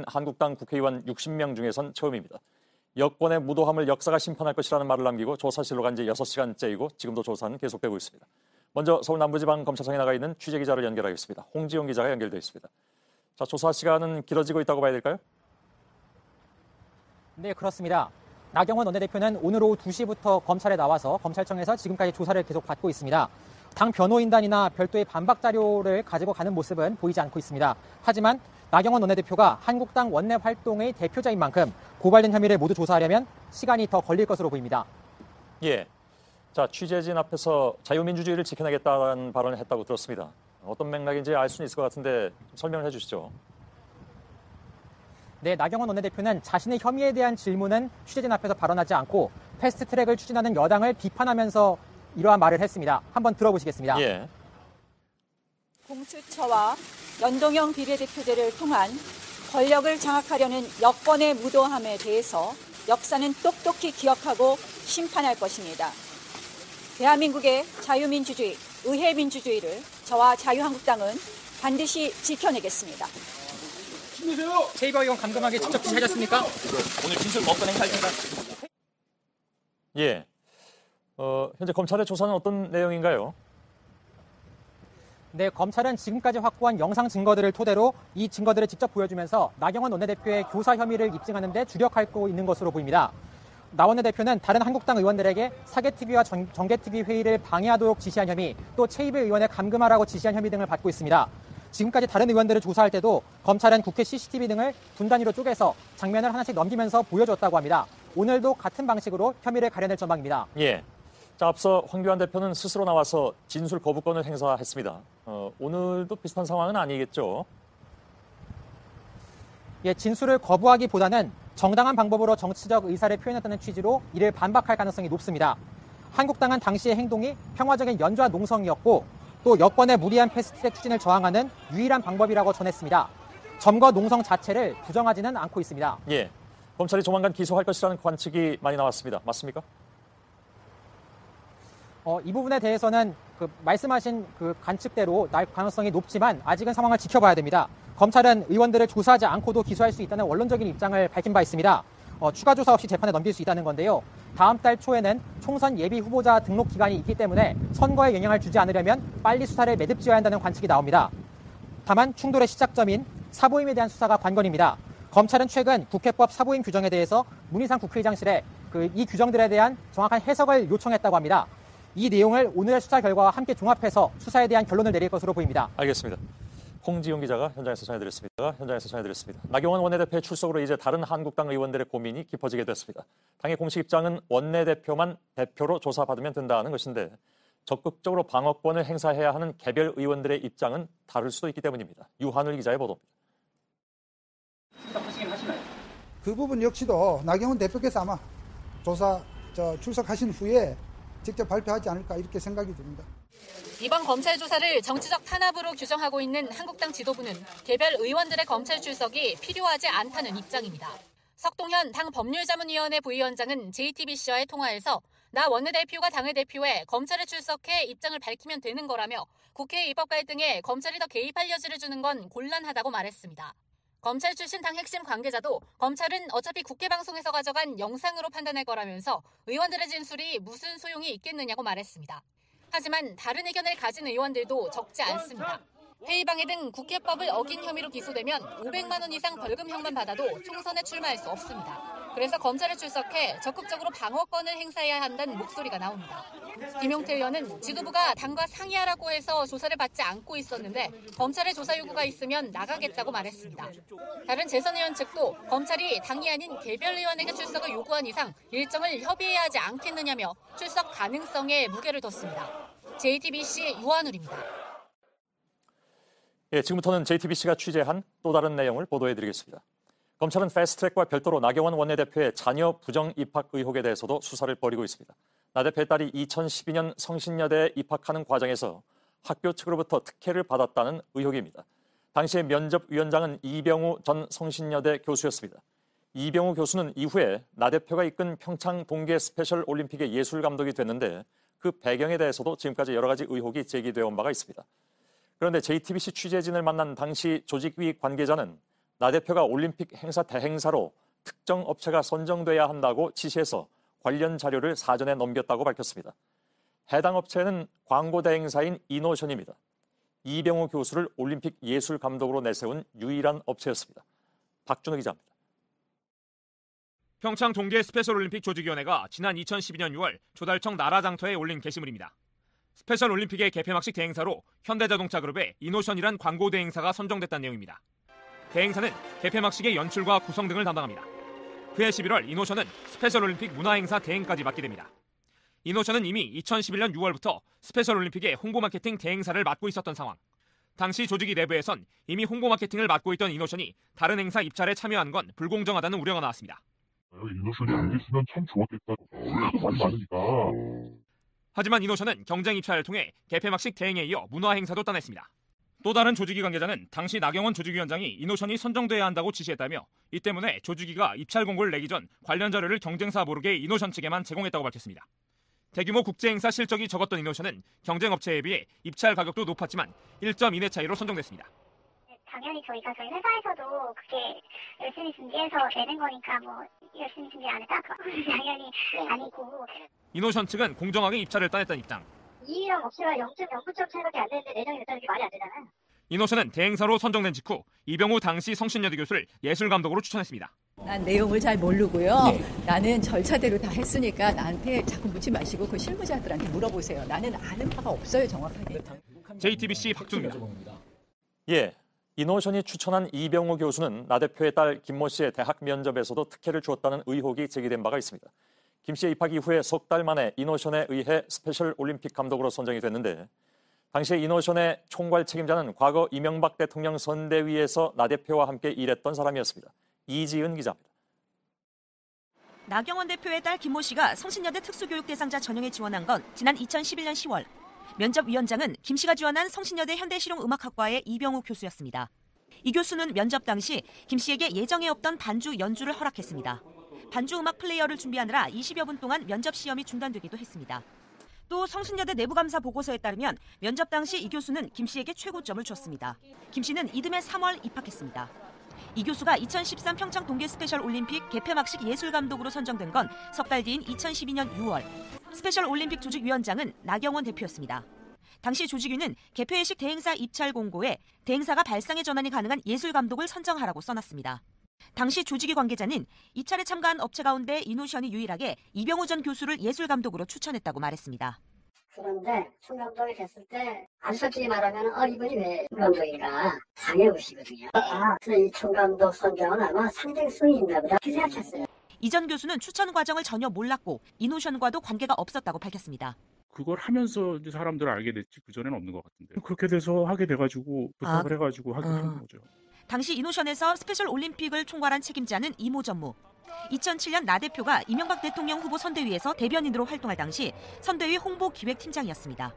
한국당 국회의원 60명 중에선 처음입니다. 여권의 무도함을 역사가 심판할 것이라는 말을 남기고 조사실로 간 지 6시간째이고 지금도 조사는 계속되고 있습니다. 먼저 서울 남부지방검찰청에 나가 있는 취재기자를 연결하겠습니다. 홍지용 기자가 연결되어 있습니다. 자, 조사 시간은 길어지고 있다고 봐야 될까요? 네, 그렇습니다. 나경원 원내대표는 오늘 오후 2시부터 검찰에 나와서 검찰청에서 지금까지 조사를 계속 받고 있습니다. 당 변호인단이나 별도의 반박 자료를 가지고 가는 모습은 보이지 않고 있습니다. 하지만 나경원 원내대표가 한국당 원내 활동의 대표자인 만큼 고발된 혐의를 모두 조사하려면 시간이 더 걸릴 것으로 보입니다. 예. 자, 취재진 앞에서 자유민주주의를 지켜내겠다는 발언을 했다고 들었습니다. 어떤 맥락인지 알 수는 있을 것 같은데 좀 설명을 해주시죠. 네, 나경원 원내대표는 자신의 혐의에 대한 질문은 취재진 앞에서 발언하지 않고 패스트트랙을 추진하는 여당을 비판하면서 이러한 말을 했습니다. 한번 들어보시겠습니다. 예. 공수처와 연동형 비례대표제를 통한 권력을 장악하려는 여권의 무도함에 대해서 역사는 똑똑히 기억하고 심판할 것입니다. 대한민국의 자유민주주의, 의회민주주의를 저와 자유한국당은 반드시 지켜내겠습니다. 최이버 의원 감금하기 직접 지시하셨습니까? 오늘 진술 먹고 행사입니다. 예. 현재 검찰의 조사는 어떤 내용인가요? 네, 검찰은 지금까지 확보한 영상 증거들을 토대로 이 증거들을 직접 보여주면서 나경원 원내대표의 교사 혐의를 입증하는 데 주력하고 있는 것으로 보입니다. 나 원내대표는 다른 한국당 의원들에게 사개TV와 정개TV 회의를 방해하도록 지시한 혐의, 또 최이배 의원을 감금하라고 지시한 혐의 등을 받고 있습니다. 지금까지 다른 의원들을 조사할 때도 검찰은 국회 CCTV 등을 분 단위로 쪼개서 장면을 하나씩 넘기면서 보여줬다고 합니다. 오늘도 같은 방식으로 혐의를 가려낼 전망입니다. 예. 자, 앞서 황교안 대표는 스스로 나와서 진술 거부권을 행사했습니다. 오늘도 비슷한 상황은 아니겠죠? 예, 진술을 거부하기보다는 정당한 방법으로 정치적 의사를 표현했다는 취지로 이를 반박할 가능성이 높습니다. 한국당은 당시의 행동이 평화적인 연좌 농성이었고 또 여권의 무리한 패스트트랙 추진을 저항하는 유일한 방법이라고 전했습니다. 점거 농성 자체를 부정하지는 않고 있습니다. 예. 검찰이 조만간 기소할 것이라는 관측이 많이 나왔습니다. 맞습니까? 이 부분에 대해서는 말씀하신 관측대로 날 가능성이 높지만 아직은 상황을 지켜봐야 됩니다. 검찰은 의원들을 조사하지 않고도 기소할 수 있다는 원론적인 입장을 밝힌 바 있습니다. 추가 조사 없이 재판에 넘길 수 있다는 건데요. 다음 달 초에는 총선 예비 후보자 등록 기간이 있기 때문에 선거에 영향을 주지 않으려면 빨리 수사를 매듭지어야 한다는 관측이 나옵니다. 다만 충돌의 시작점인 사보임에 대한 수사가 관건입니다. 검찰은 최근 국회법 사보임 규정에 대해서 문희상 국회의장실에 이 규정들에 대한 정확한 해석을 요청했다고 합니다. 이 내용을 오늘의 수사 결과와 함께 종합해서 수사에 대한 결론을 내릴 것으로 보입니다. 알겠습니다. 홍지용 기자가 현장에서 전해드렸습니다. 나경원 원내대표의 출석으로 이제 다른 한국당 의원들의 고민이 깊어지게 됐습니다. 당의 공식 입장은 원내대표만 대표로 조사받으면 된다는 것인데 적극적으로 방어권을 행사해야 하는 개별 의원들의 입장은 다를 수도 있기 때문입니다. 유한울 기자의 보도입니다. 그 부분 역시도 나경원 대표께서 아마 조사 출석하신 후에 직접 발표하지 않을까 이렇게 생각이 듭니다. 이번 검찰 조사를 정치적 탄압으로 규정하고 있는 한국당 지도부는 개별 의원들의 검찰 출석이 필요하지 않다는 입장입니다. 석동현 당 법률자문위원회 부위원장은 JTBC와의 통화에서 나 원내대표가 당의 대표에 검찰에 출석해 입장을 밝히면 되는 거라며 국회 입법 갈등에 검찰이 더 개입할 여지를 주는 건 곤란하다고 말했습니다. 검찰 출신 당 핵심 관계자도 검찰은 어차피 국회 방송에서 가져간 영상으로 판단할 거라면서 의원들의 진술이 무슨 소용이 있겠느냐고 말했습니다. 하지만 다른 의견을 가진 의원들도 적지 않습니다. 회의방해 등 국회법을 어긴 혐의로 기소되면 500만 원 이상 벌금형만 받아도 총선에 출마할 수 없습니다. 그래서 검찰에 출석해 적극적으로 방어권을 행사해야 한다는 목소리가 나옵니다. 김용태 의원은 지도부가 당과 상의하라고 해서 조사를 받지 않고 있었는데 검찰의 조사 요구가 있으면 나가겠다고 말했습니다. 다른 재선 의원 측도 검찰이 당이 아닌 개별 의원에게 출석을 요구한 이상 일정을 협의해야 하지 않겠느냐며 출석 가능성에 무게를 뒀습니다. JTBC 유한울입니다. 예, 지금부터는 JTBC가 취재한 또 다른 내용을 보도해드리겠습니다. 검찰은 패스트트랙과 별도로 나경원 원내대표의 자녀 부정 입학 의혹에 대해서도 수사를 벌이고 있습니다. 나 대표의 딸이 2012년 성신여대에 입학하는 과정에서 학교 측으로부터 특혜를 받았다는 의혹입니다. 당시의 면접위원장은 이병우 전 성신여대 교수였습니다. 이병우 교수는 이후에 나 대표가 이끈 평창 동계 스페셜 올림픽의 예술 감독이 됐는데 그 배경에 대해서도 지금까지 여러 가지 의혹이 제기되어 온 바가 있습니다. 그런데 JTBC 취재진을 만난 당시 조직위 관계자는 나 대표가 올림픽 행사 대행사로 특정 업체가 선정돼야 한다고 지시해서 관련 자료를 사전에 넘겼다고 밝혔습니다. 해당 업체는 광고 대행사인 이노션입니다. 이병우 교수를 올림픽 예술 감독으로 내세운 유일한 업체였습니다. 박준호 기자입니다. 평창 동계 스페셜올림픽 조직위원회가 지난 2012년 6월 조달청 나라장터에 올린 게시물입니다. 스페셜올림픽의 개폐막식 대행사로 현대자동차그룹의 이노션이란 광고 대행사가 선정됐다는 내용입니다. 대행사는 개폐막식의 연출과 구성 등을 담당합니다. 그해 11월 이노션은 스페셜올림픽 문화행사 대행까지 맡게 됩니다. 이노션은 이미 2011년 6월부터 스페셜올림픽의 홍보 마케팅 대행사를 맡고 있었던 상황. 당시 조직위 내부에선 이미 홍보 마케팅을 맡고 있던 이노션이 다른 행사 입찰에 참여한 건 불공정하다는 우려가 나왔습니다. 이노션이 안 됐으면 참 좋았겠다. 말이 많으니까. 하지만 이노션은 경쟁 입찰을 통해 개폐막식 대행에 이어 문화행사도 따냈습니다. 또 다른 조직위 관계자는 당시 나경원 조직위원장이 이노션이 선정돼야 한다고 지시했다며 이 때문에 조직위가 입찰 공고를 내기 전 관련 자료를 경쟁사 모르게 이노션 측에만 제공했다고 밝혔습니다. 대규모 국제행사 실적이 적었던 이노션은 경쟁업체에 비해 입찰 가격도 높았지만 1점 이내 차이로 선정됐습니다. 당연히 저희 회사에서도 그게 열심히 준비해서 내는 거니까 열심히 준비 안 했다? 당연히 아니고. 이노션 측은 공정하게 입찰을 따냈다는 입장. 이랑 업체가 0.09점 차이밖에 안 되는데 내정이 됐다는 게 말이 안 되잖아요. 이노션은 대행사로 선정된 직후 이병우 당시 성신여대 교수를 예술감독으로 추천했습니다. 난 내용을 잘 모르고요. 나는 절차대로 다 했으니까 나한테 자꾸 묻지 마시고 그 실무자들한테 물어보세요. 나는 아는 바가 없어요, 정확하게. JTBC 박준우입니다. 예, 이노션이 추천한 이병우 교수는 나 대표의 딸 김모 씨의 대학 면접에서도 특혜를 주었다는 의혹이 제기된 바가 있습니다. 김 씨의 입학 이후에 석 달 만에 이노션에 의해 스페셜 올림픽 감독으로 선정이 됐는데 당시에 이노션의 총괄 책임자는 과거 이명박 대통령 선대위에서 나 대표와 함께 일했던 사람이었습니다. 이지은 기자입니다. 나경원 대표의 딸 김모 씨가 성신여대 특수교육 대상자 전형에 지원한 건 지난 2011년 10월. 면접위원장은 김 씨가 지원한 성신여대 현대실용음악학과의 이병우 교수였습니다. 이 교수는 면접 당시 김 씨에게 예정에 없던 반주 연주를 허락했습니다. 반주 음악 플레이어를 준비하느라 20여 분 동안 면접 시험이 중단되기도 했습니다. 또 성신여대 내부감사 보고서에 따르면 면접 당시 이 교수는 김 씨에게 최고점을 줬습니다. 김 씨는 이듬해 3월 입학했습니다. 이 교수가 2013 평창 동계 스페셜 올림픽 개폐막식 예술감독으로 선정된 건 석 달 뒤인 2012년 6월. 스페셜 올림픽 조직위원장은 나경원 대표였습니다. 당시 조직위는 개폐회식 대행사 입찰 공고에 대행사가 발상의 전환이 가능한 예술감독을 선정하라고 써놨습니다. 당시 조직위 관계자는 입찰에 참가한 업체 가운데 이노션이 유일하게 이병우 전 교수를 예술감독으로 추천했다고 말했습니다. 그런데 총감독이 됐을 때 아주 솔직히 말하면 이분이 왜 총감독인가 당해보시거든요. 그래서 이 총감독 선정은 아마 상징성이 있나 보다 그렇게 생각했어요. 이 전 교수는 추천 과정을 전혀 몰랐고 이노션과도 관계가 없었다고 밝혔습니다. 그걸 하면서 이제 사람들을 알게 됐지 그전에는 없는 것 같은데. 그렇게 돼서 하게 돼가지고 부탁을 해가지고 하게 된 거죠. 당시 이노션에서 스페셜 올림픽을 총괄한 책임자는 이모 전무. 2007년 나 대표가 이명박 대통령 후보 선대위에서 대변인으로 활동할 당시 선대위 홍보기획팀장이었습니다.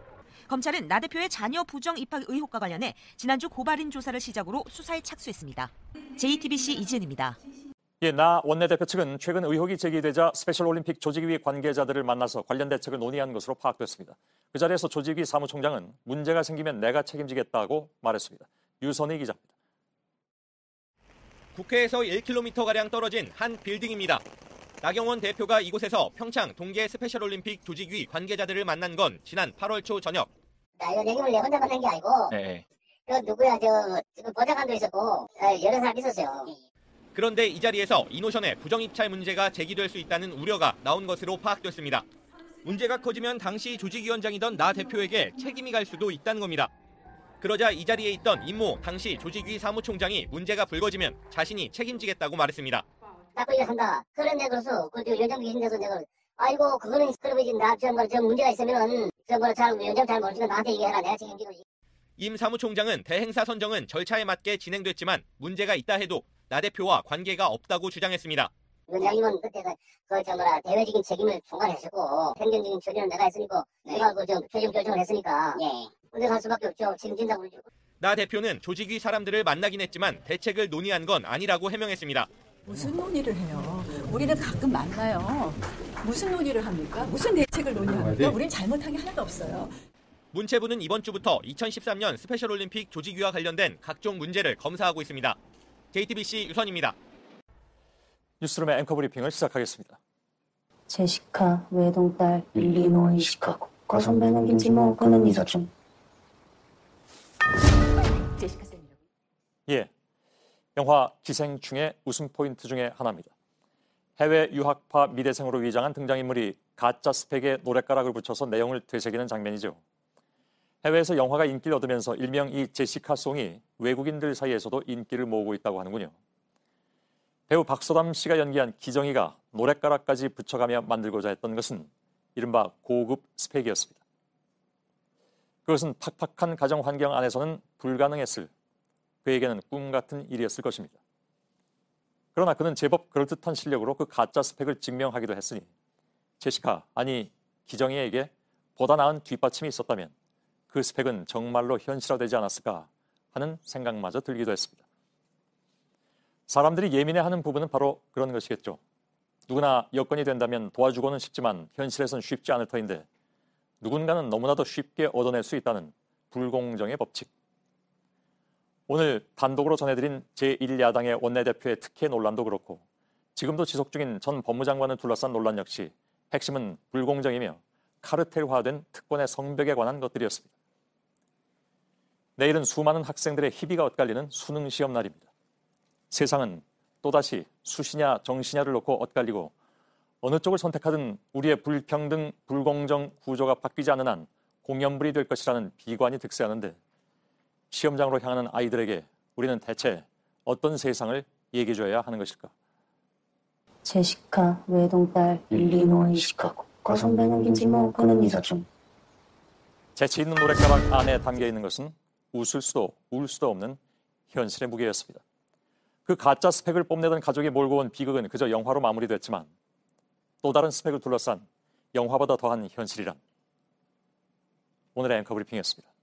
검찰은 나 대표의 자녀 부정 입학 의혹과 관련해 지난주 고발인 조사를 시작으로 수사에 착수했습니다. JTBC 이지은입니다. 예, 나 원내대표 측은 최근 의혹이 제기되자 스페셜 올림픽 조직위 관계자들을 만나서 관련 대책을 논의한 것으로 파악됐습니다. 그 자리에서 조직위 사무총장은 문제가 생기면 내가 책임지겠다고 말했습니다. 유선희 기자입니다. 국회에서 1km가량 떨어진 한 빌딩입니다. 나경원 대표가 이곳에서 평창 동계 스페셜올림픽 조직위 관계자들을 만난 건 지난 8월 초 저녁. 이거 얘기를 내 혼자만 한 게 아니고 그 누구야 보좌관도 있었고 여러 사람 있었어요. 그런데 이 자리에서 이노션의 부정입찰 문제가 제기될 수 있다는 우려가 나온 것으로 파악됐습니다. 문제가 커지면 당시 조직위원장이던 나 대표에게 책임이 갈 수도 있다는 겁니다. 그러자 이 자리에 있던 임모 당시 조직위 사무총장이 문제가 불거지면 자신이 책임지겠다고 말했습니다. 자꾸 이거 한다. 그런데 그래서 그 위원장 계신데서 내가 아이고 그거는 그러면 저 문제가 있으면은 위원장 잘 모르니까 나한테 얘기해라. 내가 책임지고. 임 사무총장은 대행사 선정은 절차에 맞게 진행됐지만 문제가 있다 해도 나 대표와 관계가 없다고 주장했습니다. 위원장님은 그때 대외적인 책임을 총괄했었고 행정적인 처리는 내가 했으니까 내가 최종 결정을 했으니까 문제 갈 수밖에 없죠. 책임진다고 그러죠. 나 대표는 조직위 사람들을 만나긴 했지만 대책을 논의한 건 아니라고 해명했습니다. 무슨 논의를 해요? 우리는 가끔 만나요. 무슨 논의를 합니까? 무슨 대책을 논의합니까? 우리는 잘못한 게 하나도 없어요. 문체부는 이번 주부터 2013년 스페셜올림픽 조직위와 관련된 각종 문제를 검사하고 있습니다. JTBC 유선입니다. 뉴스룸의 앵커 브리핑을 시작하겠습니다. 제시카, 외동딸, 일리노이, 시카고. 과선배는 김지모, 그는 이서준. 제시카 쌤이라고. 예, 영화 기생충의 웃음 포인트 중에 하나입니다. 해외 유학파 미대생으로 위장한 등장인물이 가짜 스펙에 노랫가락을 붙여서 내용을 되새기는 장면이죠. 해외에서 영화가 인기를 얻으면서 일명 이 제시카송이 외국인들 사이에서도 인기를 모으고 있다고 하는군요. 배우 박소담 씨가 연기한 기정이가 노랫가락까지 붙여가며 만들고자 했던 것은 이른바 고급 스펙이었습니다. 그것은 팍팍한 가정 환경 안에서는 불가능했을, 그에게는 꿈 같은 일이었을 것입니다. 그러나 그는 제법 그럴듯한 실력으로 그 가짜 스펙을 증명하기도 했으니 제시카, 아니 기정이에게 보다 나은 뒷받침이 있었다면 그 스펙은 정말로 현실화되지 않았을까 하는 생각마저 들기도 했습니다. 사람들이 예민해하는 부분은 바로 그런 것이겠죠. 누구나 여건이 된다면 도와주고는 싶지만 현실에선 쉽지 않을 터인데 누군가는 너무나도 쉽게 얻어낼 수 있다는 불공정의 법칙. 오늘 단독으로 전해드린 제1야당의 원내대표의 특혜 논란도 그렇고 지금도 지속 중인 전 법무장관을 둘러싼 논란 역시 핵심은 불공정이며 카르텔화된 특권의 성벽에 관한 것들이었습니다. 내일은 수많은 학생들의 희비가 엇갈리는 수능 시험 날입니다. 세상은 또다시 수시냐 정시냐를 놓고 엇갈리고 어느 쪽을 선택하든 우리의 불평등, 불공정 구조가 바뀌지 않는 한 공연불이 될 것이라는 비관이 득세하는데 시험장으로 향하는 아이들에게 우리는 대체 어떤 세상을 얘기해줘야 하는 것일까? 제시카, 외동딸, 일리노이, 시카고. 과선배는 김지모, 그는 이서준. 재치 있는 노랫가락 안에 담겨있는 것은 웃을 수도 울 수도 없는 현실의 무게였습니다. 그 가짜 스펙을 뽐내던 가족이 몰고 온 비극은 그저 영화로 마무리됐지만 또 다른 스펙을 둘러싼 영화보다 더한 현실이란. 오늘의 앵커 브리핑이었습니다.